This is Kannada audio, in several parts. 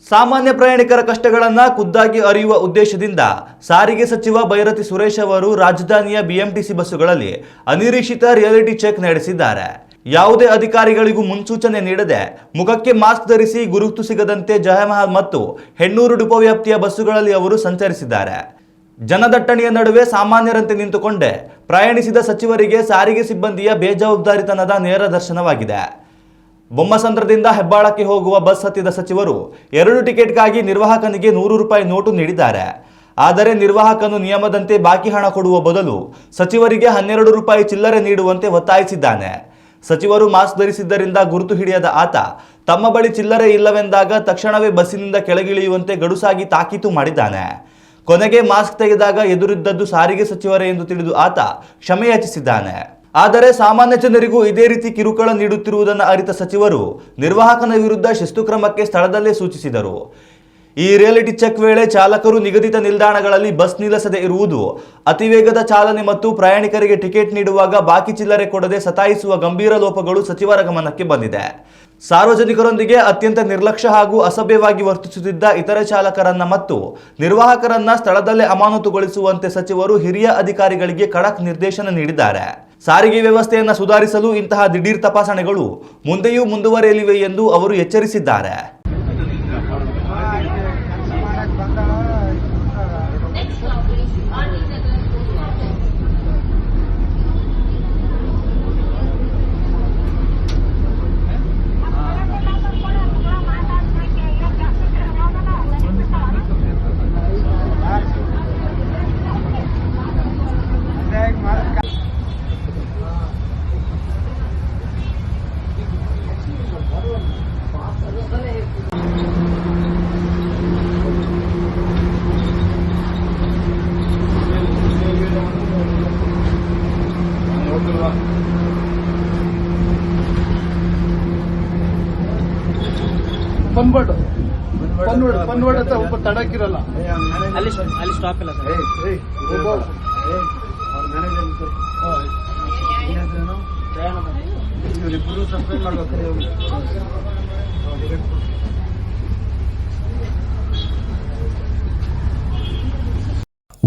ಸಾಮಾನ್ಯ ಪ್ರಯಾಣಿಕರ ಕಷ್ಟಗಳನ್ನು ಖುದ್ದಾಗಿ ಅರಿಯುವ ಉದ್ದೇಶದಿಂದ ಸಾರಿಗೆ ಸಚಿವ ಬೈರತಿ ಸುರೇಶ್ ಅವರು ರಾಜಧಾನಿಯ ಬಿಎಂಟಿಸಿ ಬಸ್ಸುಗಳಲ್ಲಿ ಅನಿರೀಕ್ಷಿತ ರಿಯಾಲಿಟಿ ಚೆಕ್ ನಡೆಸಿದ್ದಾರೆ. ಯಾವುದೇ ಅಧಿಕಾರಿಗಳಿಗೂ ಮುನ್ಸೂಚನೆ ನೀಡದೆ ಮುಖಕ್ಕೆ ಮಾಸ್ಕ್ ಧರಿಸಿ ಗುರುತು ಸಿಗದಂತೆ ಜಯಮಹಲ್ ಮತ್ತು ಹೆಣ್ಣೂರು ಡಿಪೋ ವ್ಯಾಪ್ತಿಯ ಬಸ್ಸುಗಳಲ್ಲಿ ಅವರು ಸಂಚರಿಸಿದ್ದಾರೆ. ಜನದಟ್ಟಣೆಯ ನಡುವೆ ಸಾಮಾನ್ಯರಂತೆ ನಿಂತುಕೊಂಡೇ ಪ್ರಯಾಣಿಸಿದ ಸಚಿವರಿಗೆ ಸಾರಿಗೆ ಸಿಬ್ಬಂದಿಯ ಬೇಜವಾಬ್ದಾರಿತನದ ನೇರ ದರ್ಶನವಾಗಿದೆ. ಬೊಮ್ಮಸಂದ್ರದಿಂದ ಹೆಬ್ಬಾಳಕ್ಕೆ ಹೋಗುವ ಬಸ್ ಹತ್ತಿದ ಸಚಿವರು 2 ಟಿಕೆಟ್ಗಾಗಿ ನಿರ್ವಾಹಕನಿಗೆ 100 ರೂಪಾಯಿ ನೋಟು ನೀಡಿದ್ದಾರೆ. ಆದರೆ ನಿರ್ವಾಹಕನು ನಿಯಮದಂತೆ ಬಾಕಿ ಹಣ ಕೊಡುವ ಬದಲು ಸಚಿವರಿಗೆ 12 ರೂಪಾಯಿ ಚಿಲ್ಲರೆ ನೀಡುವಂತೆ ಒತ್ತಾಯಿಸಿದ್ದಾನೆ. ಸಚಿವರು ಮಾಸ್ಕ್ ಧರಿಸಿದ್ದರಿಂದ ಗುರುತು ಹಿಡಿಯದ ಆತ ತಮ್ಮ ಬಳಿ ಚಿಲ್ಲರೆ ಇಲ್ಲವೆಂದಾಗ ತಕ್ಷಣವೇ ಬಸ್ಸಿನಿಂದ ಕೆಳಗಿಳಿಯುವಂತೆ ಗಡುಸಾಗಿ ತಾಕೀತು ಮಾಡಿದ್ದಾನೆ. ಕೊನೆಗೆ ಮಾಸ್ಕ್ ತೆಗೆದಾಗ ಎದುರಿದ್ದದ್ದು ಸಾರಿಗೆ ಸಚಿವರೇ ಎಂದು ತಿಳಿದು ಆತ ಕ್ಷಮೆಯಾಚಿಸಿದ್ದಾನೆ. ಆದರೆ ಸಾಮಾನ್ಯ ಜನರಿಗೂ ಇದೇ ರೀತಿ ಕಿರುಕುಳ ನೀಡುತ್ತಿರುವುದನ್ನು ಅರಿತ ಸಚಿವರು ನಿರ್ವಾಹಕನ ವಿರುದ್ಧ ಶಿಸ್ತು ಕ್ರಮಕ್ಕೆ ಸ್ಥಳದಲ್ಲೇ ಸೂಚಿಸಿದರು. ಈ ರಿಯಾಲಿಟಿ ಚೆಕ್ ವೇಳೆ ಚಾಲಕರು ನಿಗದಿತ ನಿಲ್ದಾಣಗಳಲ್ಲಿ ಬಸ್ ನಿಲ್ಲಿಸದೇ ಇರುವುದು, ಅತಿವೇಗದ ಚಾಲನೆ ಮತ್ತು ಪ್ರಯಾಣಿಕರಿಗೆ ಟಿಕೆಟ್ ನೀಡುವಾಗ ಬಾಕಿ ಚಿಲ್ಲರೆ ಕೊಡದೆ ಸತಾಯಿಸುವ ಗಂಭೀರ ಲೋಪಗಳು ಸಚಿವರ ಗಮನಕ್ಕೆ ಬಂದಿದೆ. ಸಾರ್ವಜನಿಕರೊಂದಿಗೆ ಅತ್ಯಂತ ನಿರ್ಲಕ್ಷ್ಯ ಹಾಗೂ ಅಸಭ್ಯವಾಗಿ ವರ್ತಿಸುತ್ತಿದ್ದ ಇತರೆ ಚಾಲಕರನ್ನ ಮತ್ತು ನಿರ್ವಾಹಕರನ್ನ ಸ್ಥಳದಲ್ಲೇ ಅಮಾನತುಗೊಳಿಸುವಂತೆ ಸಚಿವರು ಹಿರಿಯ ಅಧಿಕಾರಿಗಳಿಗೆ ಖಡಕ್ ನಿರ್ದೇಶನ ನೀಡಿದ್ದಾರೆ. ಸಾರಿಗೆ ವ್ಯವಸ್ಥೆಯನ್ನು ಸುಧಾರಿಸಲು ಇಂತಹ ದಿಢೀರ್ ತಪಾಸಣೆಗಳು ಮುಂದೆಯೂ ಮುಂದುವರಿಯಲಿವೆ ಎಂದು ಅವರು ಎಚ್ಚರಿಸಿದ್ದಾರೆ. ಪನ್ವರ್ಡ್ ಅಂತ ಒಬ್ಬ ತಡಕಿರಲ್ಲ ಅಲ್ಲಿ ಸ್ಟಾಪ್ ಇಲ್ಲ ಸರ್. ಇವರಿಬ್ಬರು ಸಬ್ಸ್ಕ್ರೈಬ್ ಮಾಡ್ಬೇಕು.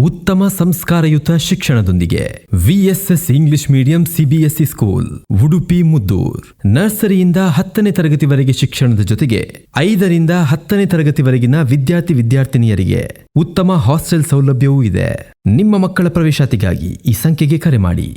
ಉತ್ತಮ ಸಂಸ್ಕಾರಯುತ ಶಿಕ್ಷಣದೊಂದಿಗೆ VSS English medium CBSE school Udupi Muddur. ನರ್ಸರಿಯಿಂದ 10ನೇ ತರಗತಿವರೆಗೆ ಶಿಕ್ಷಣದ ಜೊತೆಗೆ 5ರಿಂದ 10ನೇ ತರಗತಿವರೆಗಿನ ವಿದ್ಯಾರ್ಥಿನಿಯರಿಗೆ ಉತ್ತಮ ಹಾಸ್ಟೆಲ್ ಸೌಲಭ್ಯವೂ ಇದೆ. ನಿಮ್ಮ ಮಕ್ಕಳ ಪ್ರವೇಶಾತಿಗಾಗಿ ಈ ಸಂಖ್ಯೆಗೆ ಕರೆ ಮಾಡಿ.